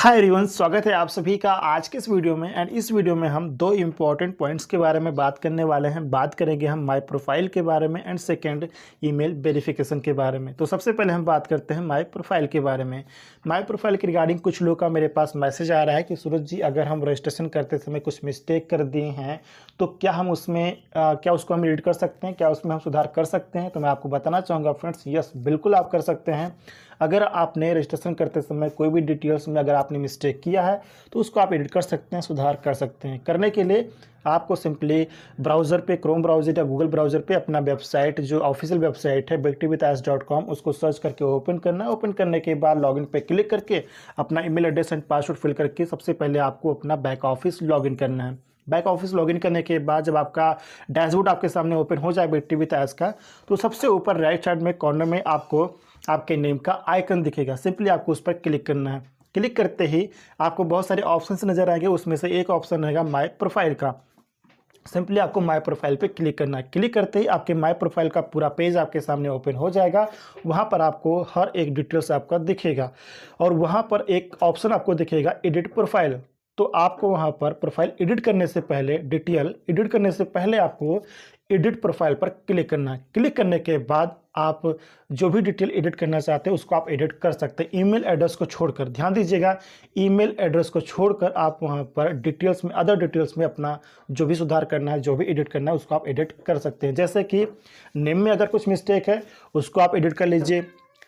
Hi everyone, स्वागत है आप सभी का आज के इस वीडियो में। एंड इस वीडियो में हम दो इम्पॉर्टेंट पॉइंट्स के बारे में बात करने वाले हैं। बात करेंगे हम माय प्रोफाइल के बारे में एंड सेकंड ईमेल वेरिफिकेशन के बारे में। तो सबसे पहले हम बात करते हैं माय प्रोफाइल के बारे में। माय प्रोफाइल के रिगार्डिंग कुछ लोगों का मेरे पास मैसेज आ रहा है कि सूरज जी, अगर हम रजिस्ट्रेशन करते समय कुछ मिस्टेक कर दिए हैं तो क्या हम उसमें क्या उसको हम एडिट कर सकते हैं, क्या उसमें हम सुधार कर सकते हैं। तो मैं आपको बताना चाहूँगा फ्रेंड्स, यस बिल्कुल आप कर सकते हैं। अगर आपने रजिस्ट्रेशन करते समय कोई भी डिटेल्स में अगर आपने मिस्टेक किया है तो उसको आप एडिट कर सकते हैं, सुधार कर सकते हैं। करने के लिए आपको सिंपली ब्राउज़र पे, क्रोम ब्राउज़र या गूगल ब्राउज़र पे अपना वेबसाइट, जो ऑफिशियल वेबसाइट है becktwithas.com, उसको सर्च करके ओपन करना है। ओपन करने के बाद लॉगिन पे क्लिक करके अपना email address and password fill करके सबसे पहले आपको अपना बैक ऑफिस लॉगिन करना है। बैक ऑफिस लॉगिन करने के बाद जब आपका डैशबोर्ड आपके सामने ओपन हो जाए becktwithas का, तो सबसे ऊपर राइट साइड में कॉर्नर में आपको आपके नेम का आइकन दिखेगा। सिंपली आपको उस पर क्लिक करना है। क्लिक करते ही आपको बहुत सारे ऑप्शंस नजर आएंगे, उसमें से एक ऑप्शन रहेगा माय प्रोफाइल का। सिंपली आपको माय प्रोफाइल पे क्लिक करना है। क्लिक करते ही आपके माय प्रोफाइल का पूरा पेज आपके सामने ओपन हो जाएगा। वहाँ पर आपको हर एक डिटेल्स आपका दिखेगा और वहाँ पर एक ऑप्शन आपको दिखेगा एडिट प्रोफाइल। तो आपको वहाँ पर प्रोफाइल एडिट करने से पहले, डिटेल एडिट करने से पहले आपको एडिट प्रोफाइल पर क्लिक करना है। क्लिक करने के बाद आप जो भी डिटेल एडिट करना चाहते हैं उसको आप एडिट कर सकते हैं। ईमेल एड्रेस को छोड़कर, ध्यान दीजिएगा, ईमेल एड्रेस को छोड़कर आप वहाँ पर डिटेल्स में, अदर डिटेल्स में अपना जो भी सुधार करना है, जो भी एडिट करना है उसको आप एडिट कर सकते हैं। जैसे कि नेम में अगर कुछ मिस्टेक है उसको आप एडिट कर लीजिए,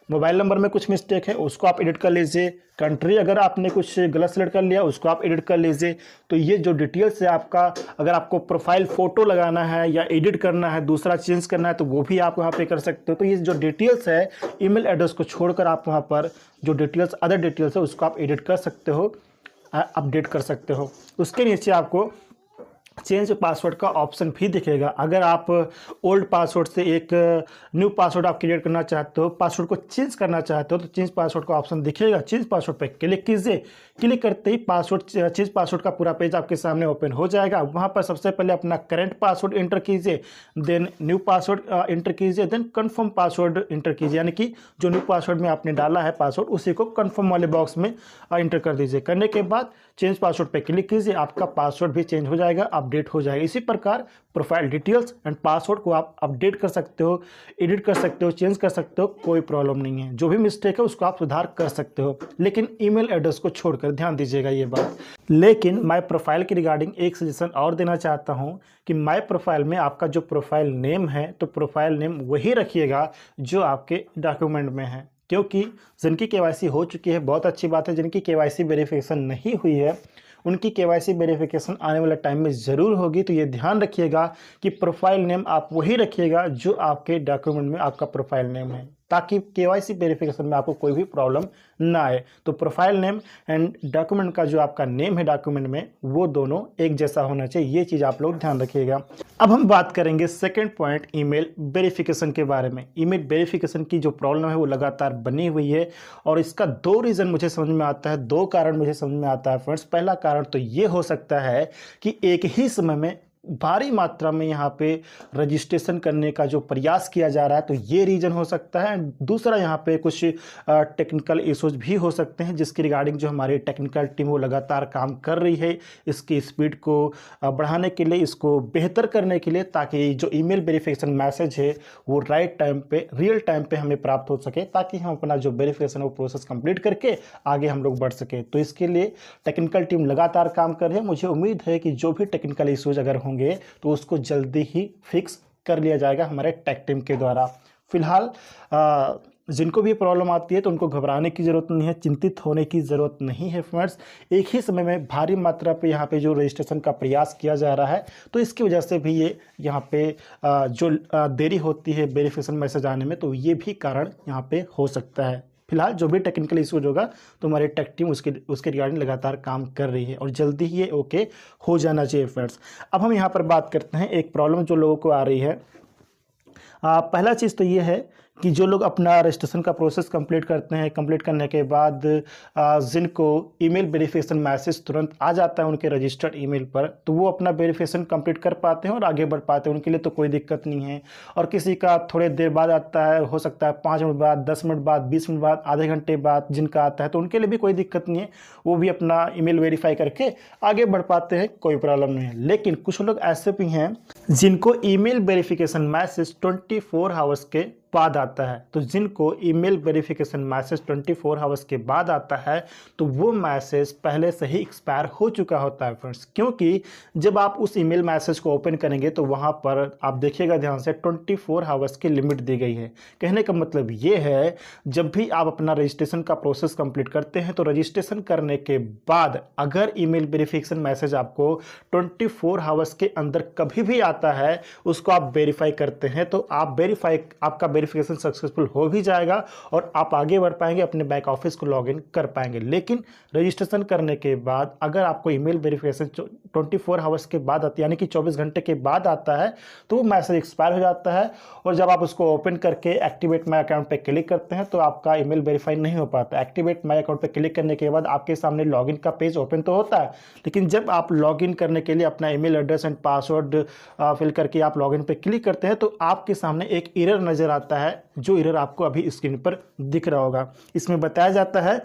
मोबाइल नंबर में कुछ मिस्टेक है उसको आप एडिट कर लीजिए, कंट्री अगर आपने कुछ गलत सेलेक्ट कर लिया उसको आप एडिट कर लीजिए। तो ये जो डिटेल्स है आपका, अगर आपको प्रोफाइल फ़ोटो लगाना है या एडिट करना है, दूसरा चेंज करना है, तो वो भी आप वहाँ पे कर सकते हो। तो ये जो डिटेल्स है, ईमेल एड्रेस को छोड़कर आप वहाँ पर जो डिटेल्स, अदर डिटेल्स है उसको आप एडिट कर सकते हो, अपडेट कर सकते हो। उसके नीचे आपको चेंज पासवर्ड का ऑप्शन भी दिखेगा। अगर आप ओल्ड पासवर्ड से एक न्यू पासवर्ड आप क्रिएट करना चाहते हो, पासवर्ड को चेंज करना चाहते हो, तो चेंज पासवर्ड का ऑप्शन दिखेगा। चेंज पासवर्ड पे क्लिक कीजिए। क्लिक करते ही चेंज पासवर्ड का पूरा पेज आपके सामने ओपन हो जाएगा। वहाँ पर सबसे पहले अपना करंट पासवर्ड इंटर कीजिए, देन न्यू पासवर्ड इंटर कीजिए, देन कन्फर्म पासवर्ड इंटर कीजिए। यानी कि जो न्यू पासवर्ड में आपने डाला है पासवर्ड, उसी को कन्फर्म वाले बॉक्स में इंटर कर दीजिए। करने के बाद चेंज पासवर्ड पे क्लिक कीजिए, आपका पासवर्ड भी चेंज हो जाएगा, अपडेट हो जाएगा। इसी प्रकार प्रोफाइल डिटेल्स एंड पासवर्ड को आप अपडेट कर सकते हो, एडिट कर सकते हो, चेंज कर सकते हो, कोई प्रॉब्लम नहीं है। जो भी मिस्टेक है उसको आप सुधार कर सकते हो, लेकिन ईमेल एड्रेस को छोड़कर, ध्यान दीजिएगा ये बात। लेकिन माय प्रोफाइल की रिगार्डिंग एक सजेशन और देना चाहता हूं कि माय प्रोफाइल में आपका जो प्रोफाइल नेम है, तो प्रोफाइल नेम वही रखिएगा जो आपके डॉक्यूमेंट में है। क्योंकि जिनकी केवाईसी हो चुकी है, बहुत अच्छी बात है। जिनकी केवाईसी वेरिफिकेशन नहीं हुई है, उनकी केवाईसी वेरिफिकेशन आने वाले टाइम में ज़रूर होगी। तो ये ध्यान रखिएगा कि प्रोफाइल नेम आप वही रखिएगा जो आपके डॉक्यूमेंट में आपका प्रोफाइल नेम है, ताकि केवाईसी वेरिफिकेशन में आपको कोई भी प्रॉब्लम ना आए। तो प्रोफाइल नेम एंड डॉक्यूमेंट का जो आपका नेम है डॉक्यूमेंट में, वो दोनों एक जैसा होना चाहिए। ये चीज़ आप लोग ध्यान रखिएगा। अब हम बात करेंगे सेकंड पॉइंट, ईमेल वेरिफिकेशन के बारे में। ईमेल वेरिफिकेशन की जो प्रॉब्लम है वो लगातार बनी हुई है और इसका दो रीज़न मुझे समझ में आता है, दो कारण मुझे समझ में आता है फ्रेंड्स। पहला कारण तो ये हो सकता है कि एक ही समय में भारी मात्रा में यहाँ पे रजिस्ट्रेशन करने का जो प्रयास किया जा रहा है, तो ये रीज़न हो सकता है। दूसरा, यहाँ पे कुछ टेक्निकल इश्यूज भी हो सकते हैं, जिसकी रिगार्डिंग जो हमारी टेक्निकल टीम वो लगातार काम कर रही है इसकी स्पीड को बढ़ाने के लिए, इसको बेहतर करने के लिए, ताकि जो ईमेल वेरिफिकेशन मैसेज है वो राइट टाइम पे, रियल टाइम पे हमें प्राप्त हो सके, ताकि हम अपना जो वेरिफिकेशन वो प्रोसेस कंप्लीट करके आगे हम लोग बढ़ सके। तो इसके लिए टेक्निकल टीम लगातार काम कर रही है। मुझे उम्मीद है कि जो भी टेक्निकल इश्यूज अगर होंगे तो उसको जल्दी ही फिक्स कर लिया जाएगा हमारे टेक टीम के द्वारा। फिलहाल जिनको भी प्रॉब्लम आती है तो उनको घबराने की ज़रूरत नहीं है, चिंतित होने की ज़रूरत नहीं है फ्रेंड्स। एक ही समय में भारी मात्रा पे यहाँ पे जो रजिस्ट्रेशन का प्रयास किया जा रहा है, तो इसकी वजह से भी ये यहाँ पे जो देरी होती है वेरिफिकेशन मैसेज आने में, तो ये भी कारण यहाँ पे हो सकता है। फिलहाल जो भी टेक्निकल इश्यूज होगा तो हमारी टेक टीम उसके रिगार्डिंग लगातार काम कर रही है और जल्दी ही ये ओके हो जाना चाहिए फ्रेंड्स। अब हम यहाँ पर बात करते हैं एक प्रॉब्लम जो लोगों को आ रही है। पहला चीज़ तो ये है कि जो लोग अपना रजिस्ट्रेशन का प्रोसेस कंप्लीट करते हैं, कंप्लीट करने के बाद जिनको ईमेल वेरिफिकेशन मैसेज तुरंत आ जाता है उनके रजिस्टर्ड ईमेल पर, तो वो अपना वेरिफिकेशन कंप्लीट कर पाते हैं और आगे बढ़ पाते हैं, उनके लिए तो कोई दिक्कत नहीं है। और किसी का थोड़े देर बाद आता है, हो सकता है 5 मिनट बाद, 10 मिनट बाद, 20 मिनट बाद, आधे घंटे बाद जिनका आता है, तो उनके लिए भी कोई दिक्कत नहीं है, वो भी अपना ईमेल वेरीफाई करके आगे बढ़ पाते हैं, कोई प्रॉब्लम नहीं है। लेकिन कुछ लोग ऐसे भी हैं जिनको ईमेल वेरिफिकेशन मैसेज 24 आवर्स के बाद आता है। तो जिनको ईमेल वेरिफिकेशन मैसेज 24 आवर्स के बाद आता है तो वो मैसेज पहले से ही एक्सपायर हो चुका होता है फ्रेंड्स, क्योंकि जब आप उस ईमेल मैसेज को ओपन करेंगे तो वहाँ पर आप देखिएगा ध्यान से 24 आवर्स की लिमिट दी गई है। कहने का मतलब ये है, जब भी आप अपना रजिस्ट्रेशन का प्रोसेस कंप्लीट करते हैं तो रजिस्ट्रेशन करने के बाद अगर ईमेल वेरिफिकेशन मैसेज आपको 24 आवर्स के अंदर कभी भी आता है, उसको आप वेरीफाई करते हैं तो आपका वेरिफिकेशन सक्सेसफुल हो भी जाएगा और आप आगे बढ़ पाएंगे, अपने बैक ऑफिस को लॉगिन कर पाएंगे। लेकिन रजिस्ट्रेशन करने के बाद अगर आपको ईमेल वेरिफिकेशन 24 आवर्स के बाद आता है, यानी कि 24 घंटे के बाद आता है, तो वो मैसेज एक्सपायर हो जाता है और जब आप उसको ओपन करके एक्टिवेट माई अकाउंट पे क्लिक करते हैं तो आपका ईमेल वेरीफाई नहीं हो पाता। एक्टिवेट माई अकाउंट पे क्लिक करने के बाद आपके सामने लॉगिन का पेज ओपन तो होता है, लेकिन जब आप लॉगिन करने के लिए अपना email address and password fill करके आप लॉगिन पे क्लिक करते हैं तो आपके सामने एक एरर नजर आता है, जो एरर आपको अभी स्क्रीन पर दिख रहा होगा। इसमें बताया जाता है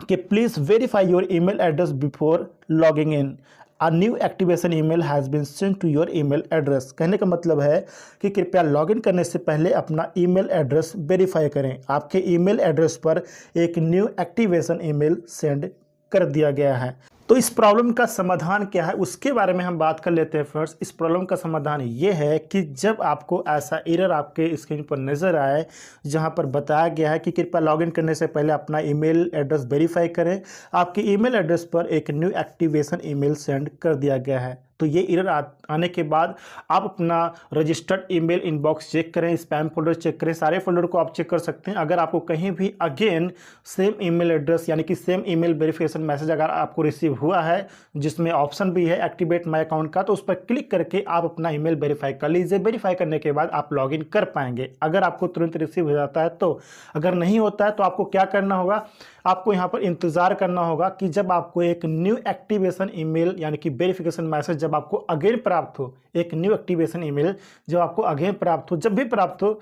कि please verify your email address before logging in, a new activation email has been sent to your email address. कहने का मतलब है कि कृपया लॉगिन करने से पहले अपना ईमेल एड्रेस वेरीफाई करें, आपके ईमेल एड्रेस पर एक न्यू एक्टिवेशन ईमेल सेंड कर दिया गया है। तो इस प्रॉब्लम का समाधान क्या है उसके बारे में हम बात कर लेते हैं फ्रेंड्स। इस प्रॉब्लम का समाधान ये है कि जब आपको ऐसा एरर आपके स्क्रीन पर नज़र आए जहां पर बताया गया है कि कृपया लॉगिन करने से पहले अपना ईमेल एड्रेस वेरीफाई करें, आपके ईमेल एड्रेस पर एक न्यू एक्टिवेशन ईमेल सेंड कर दिया गया है, तो ये एरर आने के बाद आप अपना रजिस्टर्ड ईमेल इनबॉक्स चेक करें, स्पैम फोल्डर चेक करें, सारे फोल्डर को आप चेक कर सकते हैं। अगर आपको कहीं भी अगेन सेम ईमेल एड्रेस यानी कि सेम ईमेल वेरिफिकेशन मैसेज अगर आपको रिसीव हुआ है जिसमें ऑप्शन भी है एक्टिवेट माई अकाउंट का, तो उस पर क्लिक करके आप अपना ईमेल वेरीफाई कर लीजिए। वेरीफाई करने के बाद आप लॉगिन कर पाएंगे अगर आपको तुरंत रिसीव हो जाता है तो। अगर नहीं होता है तो आपको क्या करना होगा, आपको यहाँ पर इंतज़ार करना होगा कि जब आपको एक न्यू एक्टिवेशन ईमेल यानी कि वेरिफिकेशन मैसेज जब आपको अगेन प्राप्त हो, एक न्यू एक्टिवेशन ईमेल जब आपको अगेन प्राप्त हो, जब भी प्राप्त हो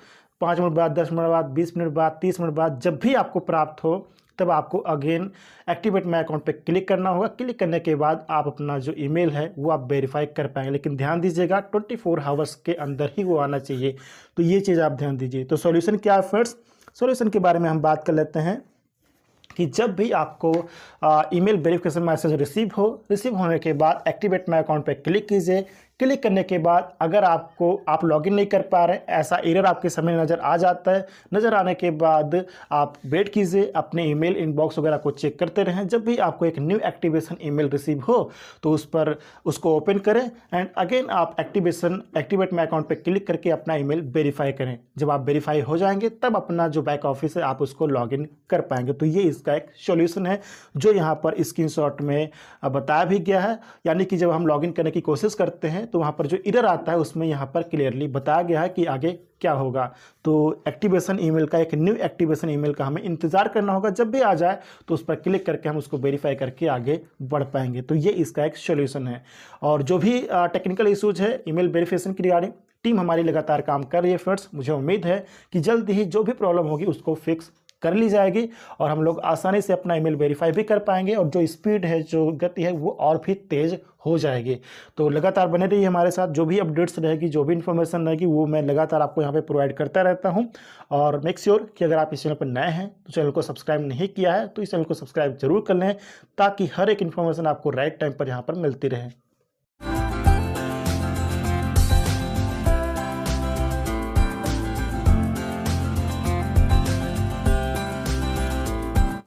5 मिनट बाद, 10 मिनट बाद, 20 मिनट बाद, 30 मिनट बाद, जब भी आपको प्राप्त हो तब आपको अगेन एक्टिवेट माई अकाउंट पे क्लिक करना होगा। क्लिक करने के बाद आप अपना जो ईमेल है वो आप वेरीफाई कर पाएंगे, लेकिन ध्यान दीजिएगा 24 आवर्स के अंदर ही वो आना चाहिए, तो ये चीज़ आप ध्यान दीजिए। तो सॉल्यूशन क्या है फ्रेंड्स, सॉल्यूशन के बारे में हम बात कर लेते हैं कि जब भी आपको ईमेल वेरिफिकेशन मैसेज रिसीव होने के बाद एक्टिवेट माई अकाउंट पे क्लिक कीजिए। क्लिक करने के बाद अगर आप लॉगिन नहीं कर पा रहे, ऐसा एरर आपके सामने नज़र आ जाता है, नज़र आने के बाद आप वेट कीजिए, अपने ईमेल इनबॉक्स वगैरह को चेक करते रहें। जब भी आपको एक न्यू एक्टिवेशन ईमेल रिसीव हो तो उसको ओपन करें एंड अगेन आप एक्टिवेट माई अकाउंट पे क्लिक करके अपना ईमेल वेरीफाई करें। जब आप वेरीफाई हो जाएंगे तब अपना जो बैक ऑफिस है आप उसको लॉगिन कर पाएंगे। तो ये इसका एक सॉल्यूशन है जो यहाँ पर स्क्रीनशॉट में बताया भी गया है, यानी कि जब हम लॉगिन करने की कोशिश करते हैं तो वहाँ पर जो एरर आता है उसमें यहाँ पर क्लियरली बताया गया है कि आगे क्या होगा। तो एक्टिवेशन ईमेल का, एक न्यू एक्टिवेशन ईमेल का हमें इंतज़ार करना होगा, जब भी आ जाए तो उस पर क्लिक करके हम उसको वेरीफाई करके आगे बढ़ पाएंगे। तो ये इसका एक सॉल्यूशन है। और जो भी टेक्निकल इशूज है ईमेल वेरिफिकेशन की रिगार्डिंग, टीम हमारी लगातार काम कर रही है फ्रेंड्स। मुझे उम्मीद है कि जल्द ही जो भी प्रॉब्लम होगी उसको फिक्स कर ली जाएगी और हम लोग आसानी से अपना ईमेल वेरीफाई भी कर पाएंगे और जो स्पीड है, जो गति है वो और भी तेज़ हो जाएगी। तो लगातार बने रहिए हमारे साथ, जो भी अपडेट्स रहेगी, जो भी इन्फॉर्मेशन रहेगी वो मैं लगातार आपको यहाँ पे प्रोवाइड करता रहता हूँ। और मेक श्योर कि अगर आप इस चैनल पर नए हैं तो चैनल को सब्सक्राइब नहीं किया है तो इस चैनल को सब्सक्राइब जरूर कर लें ताकि हर एक इन्फॉर्मेशन आपको राइट टाइम पर यहाँ पर मिलती रहे।